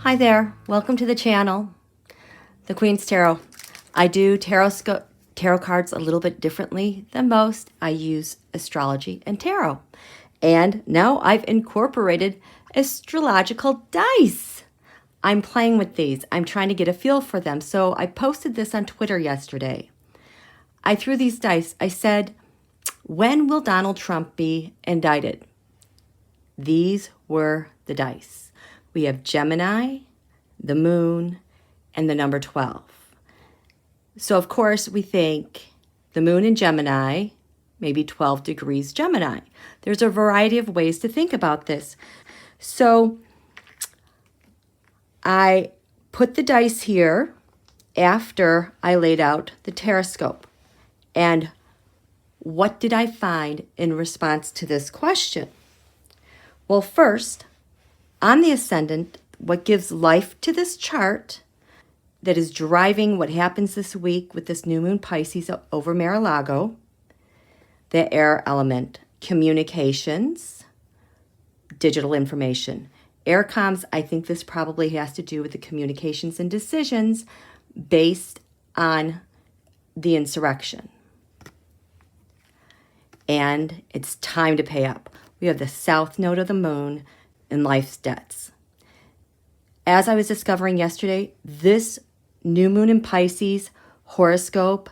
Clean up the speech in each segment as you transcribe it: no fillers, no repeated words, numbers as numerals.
Hi there, welcome to the channel, The Queen's Tarot. I do tarot cards a little bit differently than most. I use astrology and tarot. And now I've incorporated astrological dice. I'm playing with these. I'm trying to get a feel for them. So I posted this on Twitter yesterday. I threw these dice. I said, when will Donald Trump be indicted? These were the dice. We have Gemini, the moon, and the number 12. So, of course, we think the moon in Gemini, maybe 12 degrees Gemini. There's a variety of ways to think about this. So, I put the dice here after I laid out the Taroscope. And what did I find in response to this question? Well, first, on the ascendant, what gives life to this chart that is driving what happens this week with this new moon Pisces over MARALAGO, the air element, communications, digital information. Air comms, I think this probably has to do with the communications and decisions based on the insurrection. And it's time to pay up. We have the south node of the moon and life's debts. As I was discovering yesterday, this new moon in Pisces horoscope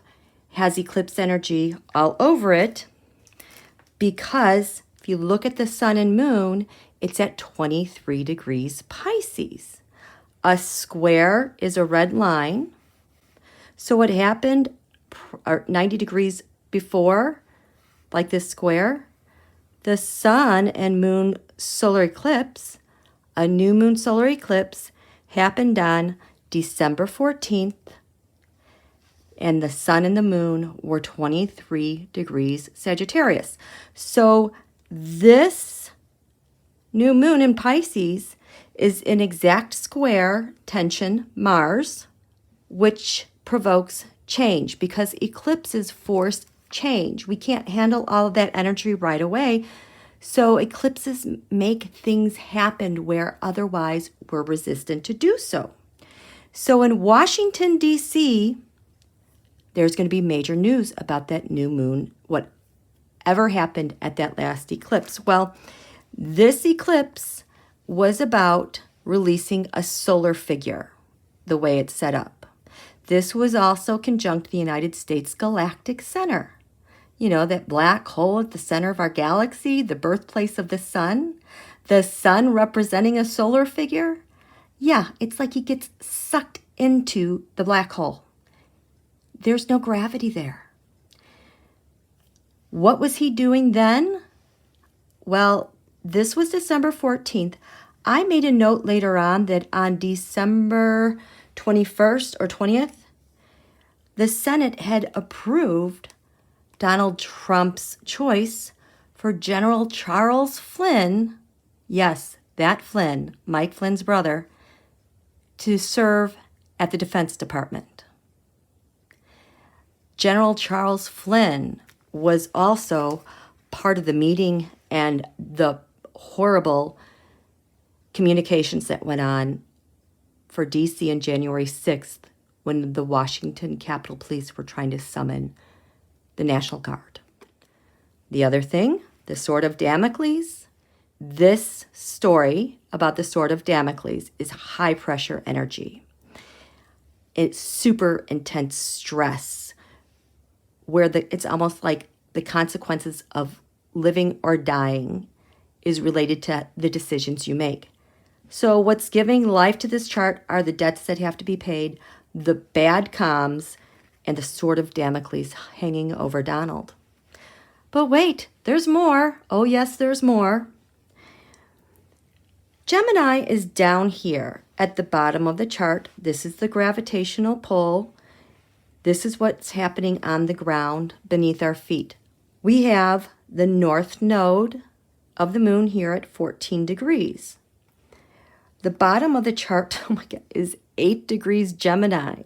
has eclipse energy all over it because if you look at the sun and moon, it's at 23 degrees Pisces. A square is a red line. So what happened 90 degrees before, like this square, the sun and moon solar eclipse, a new moon solar eclipse, happened on December 14th, and the sun and the moon were 23 degrees Sagittarius. So this new moon in Pisces is an exact square tension Mars, which provokes change because eclipses force change. We can't handle all of that energy right away. So eclipses make things happen where otherwise we're resistant to do so. So in Washington, D.C., there's going to be major news about that new moon, whatever happened at that last eclipse. Well, this eclipse was about releasing a solar figure, the way it's set up. This was also conjunct the United States Galactic Center. You know, that black hole at the center of our galaxy, the birthplace of the sun representing a solar figure. Yeah, it's like he gets sucked into the black hole. There's no gravity there. What was he doing then? Well, this was December 14th. I made a note later on that on December 21st or 20th, the Senate had approved Donald Trump's choice for General Charles Flynn, yes, that Flynn, Mike Flynn's brother, to serve at the Defense Department. General Charles Flynn was also part of the meeting and the horrible communications that went on for D.C. on January 6th when the Washington Capitol Police were trying to summon the National Guard. The other thing, the Sword of Damocles. This story about the Sword of Damocles is high pressure energy. It's super intense stress where it's almost like the consequences of living or dying is related to the decisions you make. So what's giving life to this chart are the debts that have to be paid, the bad comms, and the Sword of Damocles hanging over Donald. But wait, there's more. Oh yes, there's more. Gemini is down here at the bottom of the chart. This is the gravitational pull. This is what's happening on the ground beneath our feet. We have the north node of the moon here at 14 degrees. The bottom of the chart, oh my God, is 8 degrees Gemini.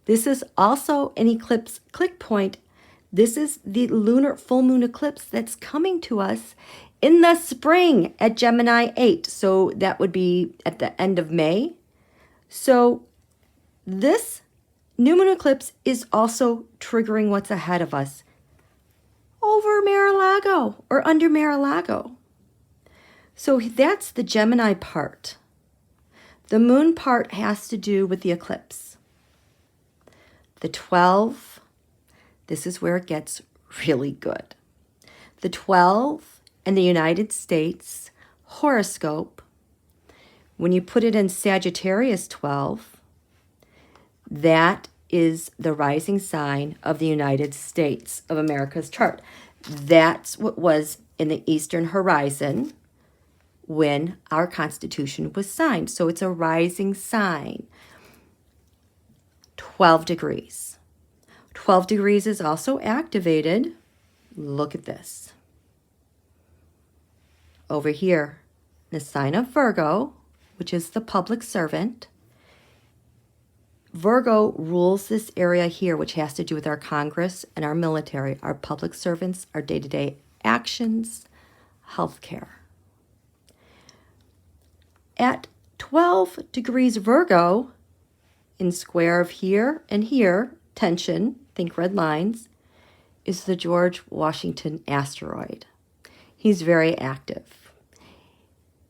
This is also an eclipse click point. This is the lunar full moon eclipse that's coming to us in the spring at Gemini 8. So that would be at the end of May. So this new moon eclipse is also triggering what's ahead of us over MARALAGO or under MARALAGO. So that's the Gemini part. The moon part has to do with the eclipse. The 12, this is where it gets really good. The 12 in the United States horoscope, when you put it in Sagittarius 12, that is the rising sign of the United States of America's chart. That's what was in the Eastern horizon when our Constitution was signed. So it's a rising sign. 12 degrees. 12 degrees is also activated. Look at this. Over here, the sign of Virgo, which is the public servant. Virgo rules this area here, which has to do with our Congress and our military, our public servants, our day-to-day actions, healthcare. At 12 degrees Virgo, in square of here and here, tension, think red lines, is the George Washington asteroid. He's very active.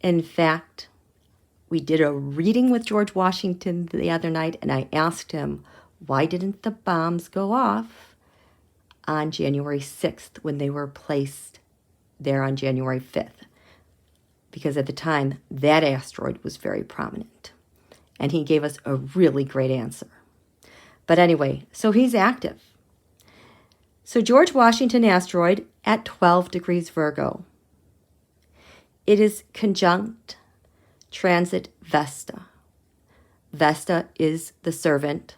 In fact, we did a reading with George Washington the other night, and I asked him, why didn't the bombs go off on January 6th when they were placed there on January 5th? Because at the time, that asteroid was very prominent. And he gave us a really great answer. But anyway, so he's active. So George Washington asteroid at 12 degrees Virgo. It is conjunct transit VESTA. VESTA is the servant.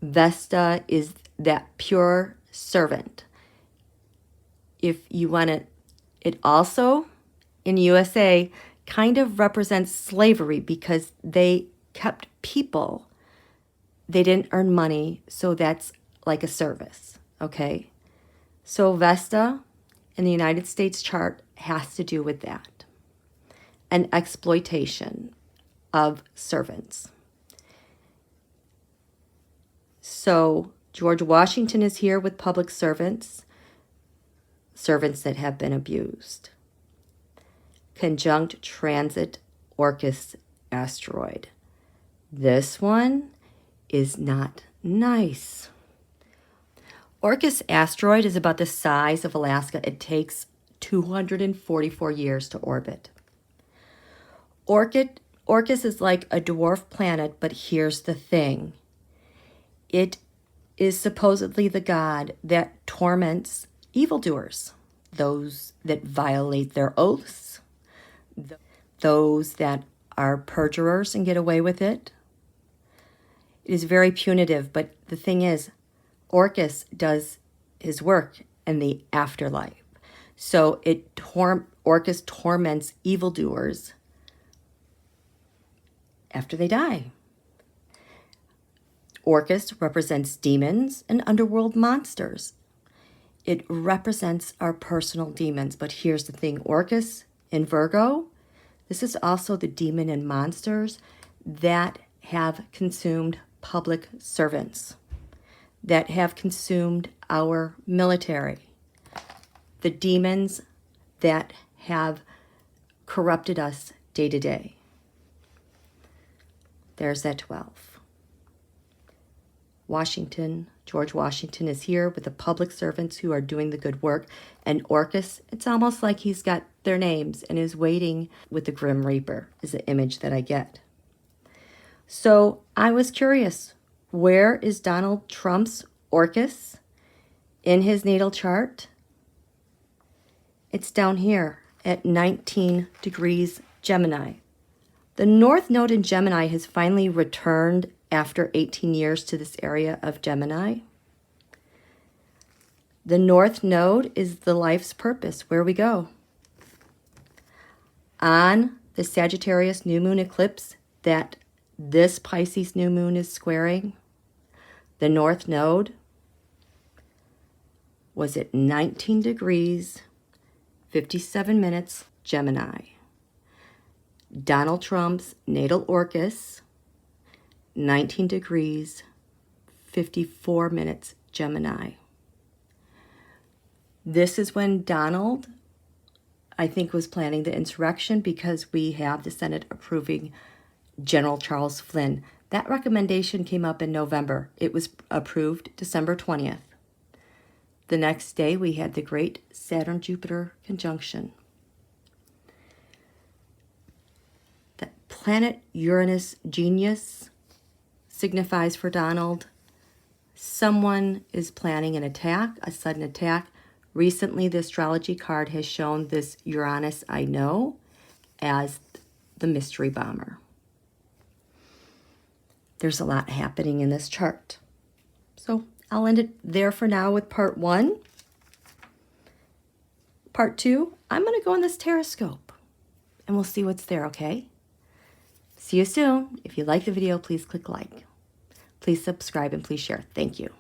VESTA is that pure servant. If you want to, it also in USA kind of represents slavery because they kept people. They didn't earn money, so that's like a service, okay? So VESTA in the United States chart has to do with that. An exploitation of servants. So George Washington is here with public servants, servants that have been abused. Conjunct transit Orcus asteroid. This one is not nice. Orcus asteroid is about the size of Alaska. It takes 244 years to orbit. Orcus is like a dwarf planet, but here's the thing. It is supposedly the god that torments evildoers, those that violate their oaths, those that are perjurers and get away with it. It is very punitive, but the thing is, Orcus does his work in the afterlife. So Orcus torments evildoers after they die. Orcus represents demons and underworld monsters. It represents our personal demons. But here's the thing, Orcus in Virgo, this is also the demon and monsters that have consumed public servants, that have consumed our military, the demons that have corrupted us day to day. There's that 12. George Washington is here with the public servants who are doing the good work. And Orcus, it's almost like he's got their names and is waiting with the Grim Reaper, is the image that I get. So I was curious, where is Donald Trump's Orcus in his natal chart? It's down here at 19 degrees Gemini. The North Node in Gemini has finally returned after 18 years to this area of Gemini. The North Node is the life's purpose, where we go. On the Sagittarius new moon eclipse that this Pisces new moon is squaring, the North Node was at 19 degrees, 57 minutes, Gemini. Donald Trump's natal Orcus 19 degrees, 54 minutes, Gemini. This is when Donald, I think, was planning the insurrection, because we have the Senate approving General Charles Flynn. That recommendation came up in November. It was approved December 20th. The next day, we had the great Saturn-Jupiter conjunction. The planet Uranus genius signifies for Donald, someone is planning an attack, a sudden attack. Recently, the astrology card has shown this Uranus I know as the mystery bomber. There's a lot happening in this chart. So I'll end it there for now with part 1. Part 2, I'm going to go in this Taroscope, and we'll see what's there, okay? See you soon. If you like the video, please click like. Please subscribe and please share. Thank you.